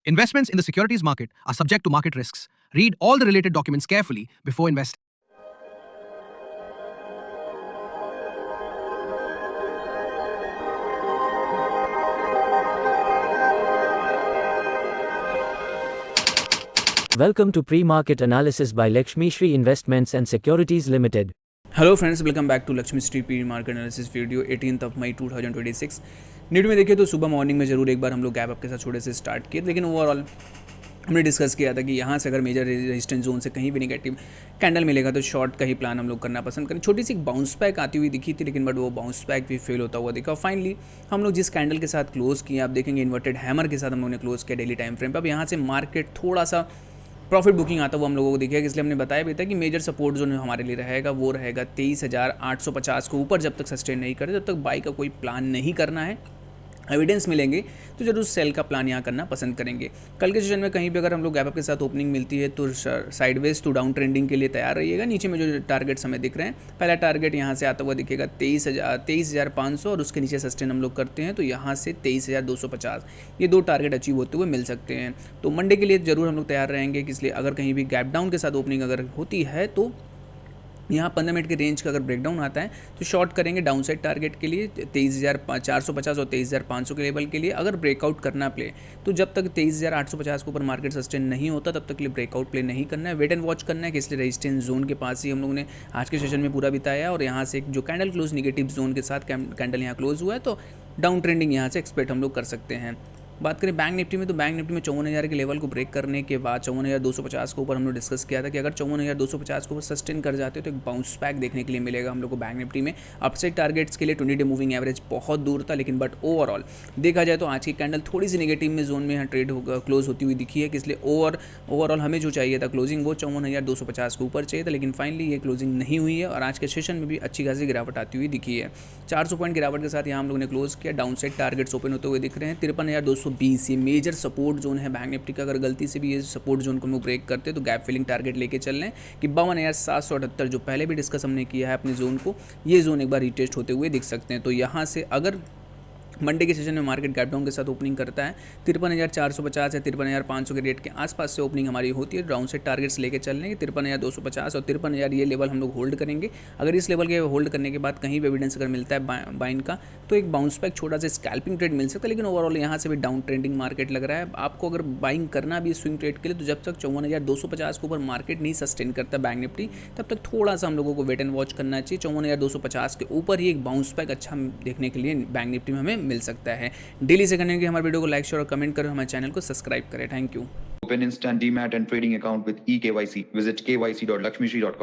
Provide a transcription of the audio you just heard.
Investments in the securities market are subject to market risks. Read all the related documents carefully before investing. Welcome to Pre-Market Analysis by Lakshmi Shri Investments and Securities Limited. Hello friends, welcome back to Laxmi Shri pre market analysis video 18 मई 2026। नीट में देखिए तो सुबह morning में ज़रूर एक बार हम लोग गैप अप के साथ छोटे से स्टार्ट किए, लेकिन ओवरऑल हमने डिस्कस किया था कि यहाँ से अगर मेजर रेजिस्टेंस जोन से कहीं भी नेगेटिव कैंडल मिलेगा तो शॉर्ट का ही प्लान हम लोग करना पसंद करें। छोटी सी एक बाउंस बैक आती हुई दिखी थी, लेकिन बट वो बाउंस बैक भी फेल होता हुआ दिखा। फाइनली हम लोग जिस कैंडल के साथ क्लोज किए, आप देखेंगे इन्वर्टेड हैमर के साथ हम लोगों ने क्लोज किया डेली टाइम फ्रेम पर। अब यहाँ से मार्केट थोड़ा सा प्रॉफिट बुकिंग आता हुआ हम लोगों को दिखेगा, इसलिए हमने बताया भी था कि मेजर सपोर्ट जोन हमारे लिए रहेगा वो रहेगा 23,850 को ऊपर जब तक सस्टेन नहीं करे तब तक बाई का कोई प्लान नहीं करना है। एविडेंस मिलेंगे तो जरूर सेल का प्लान यहाँ करना पसंद करेंगे। कल के सेशन में कहीं भी अगर हम लोग गैप अप के साथ ओपनिंग मिलती है तो साइडवेज टू डाउन ट्रेंडिंग के लिए तैयार रहिएगा। नीचे में जो टारगेट्स हमें दिख रहे हैं, पहला टारगेट यहाँ से आता हुआ दिखेगा 23,500 और उसके नीचे सस्टेन हम लोग करते हैं तो यहाँ से 23,250, ये दो टारगेट अचीव होते हुए मिल सकते हैं। तो मंडे के लिए जरूर हम लोग तैयार रहेंगे कि इसलिए अगर कहीं भी गैप डाउन के साथ ओपनिंग अगर होती है तो यहाँ 15 मिनट के रेंज का अगर ब्रेकडाउन आता है तो शॉर्ट करेंगे डाउन साइड टारगेट के लिए 23,450 और 23,500 के लेवल के लिए। अगर ब्रेकआउट करना प्ले तो जब तक 23,850 के ऊपर मार्केट सस्टेन नहीं होता तब तक के लिए ब्रेकआउट प्ले नहीं करना है, वेट एंड वॉच करना है कि इसलिए रेजिस्टेंस जोन के पास ही हम लोगों ने आज के सेशन में पूरा बिताया। और यहाँ से एक जो कैंडल क्लोज निगेटिव जोन के साथ कैंडल यहाँ क्लोज हुआ है तो डाउन ट्रेंडिंग यहाँ से एक्सपेक्ट हम लोग कर सकते हैं। बात करें बैंक निफ्टी में तो बैंक निफ्टी में 54,000 के लेवल को ब्रेक करने के बाद 54,250 के ऊपर हम लोग डिस्कस किया था कि अगर 54,250 के ऊपर सस्टेन कर जाते तो एक बाउंस बैक देखने के लिए मिलेगा हम लोग को बैंक निफ्टी में। अपसाइड टारगेट्स के लिए 20 डे मूविंग एवरेज बहुत दूर था, लेकिन बट ओवरऑल देखा जाए तो आज की कैंडल थोड़ी सी नेगेटिव में जोन में यहाँ ट्रेड क्लोज होती हुई दिखी है कि इसलिए ओवरऑल हमें जो चाहिए था क्लोजिंग वो 54,250 के ऊपर चाहिए था, लेकिन फाइनली ये क्लोजिंग नहीं हुई है और आज के सेशन में भी अच्छी खासी गिरावट आती हुई दिखी है। 400 पॉइंट गिरावट के साथ यहाँ हम लोग ने क्लोज किया। डाउन साइड टारगेट्स ओपन होते हुए दिख रहे हैं 53,220, ये मेजर सपोर्ट जोन है बैंक निफ्टी का। अगर गलती से भी ये सपोर्ट जोन को हम लोग ब्रेक करते तो गैप फिलिंग टारगेट लेके चल रहे हैं कि 52,778 जो पहले भी डिस्कस हमने किया है अपने जोन को, ये जोन एक बार रिटेस्ट होते हुए दिख सकते हैं। तो यहाँ से अगर मंडे के सेशन में मार्केट गैप डाउन के साथ ओपनिंग करता है 53,450 या 53,500 के रेट के आसपास से ओपनिंग हमारी होती है। डाउन साइड टारगेट्स लेके चल रहे हैं 53,250 और 53,000 ये लेवल हम लोग होल्ड करेंगे। अगर इस लेवल के होल्ड करने के बाद कहीं भी एविडेंस अगर मिलता है बाइंग का तो एक बाउंस बैक छोटा सा स्कैल्पिंग ट्रेड मिल सकता है, लेकिन ओवरऑल यहाँ से भी डाउन ट्रेंडिंग मार्केट लग रहा है। आपको अगर बाइंग करना भी स्विंग ट्रेड के लिए तो जब तक 54,250 के ऊपर मार्केट नहीं सस्टेन करता बैंक निफ्टी तब तक थोड़ा सा हम लोगों को वेट एंड वॉच करना चाहिए। 54,250 के ऊपर ही एक बाउंस बैक अच्छा देखने के लिए बैंक निफ्टी में हमें मिल सकता है। डेली से करने के हमारे वीडियो को लाइक शेयर और कमेंट करें, हमारे चैनल को सब्सक्राइब करें। Thank you. Open instant demat and trading account with eKYC. Visit kyc.lakshmishri.com.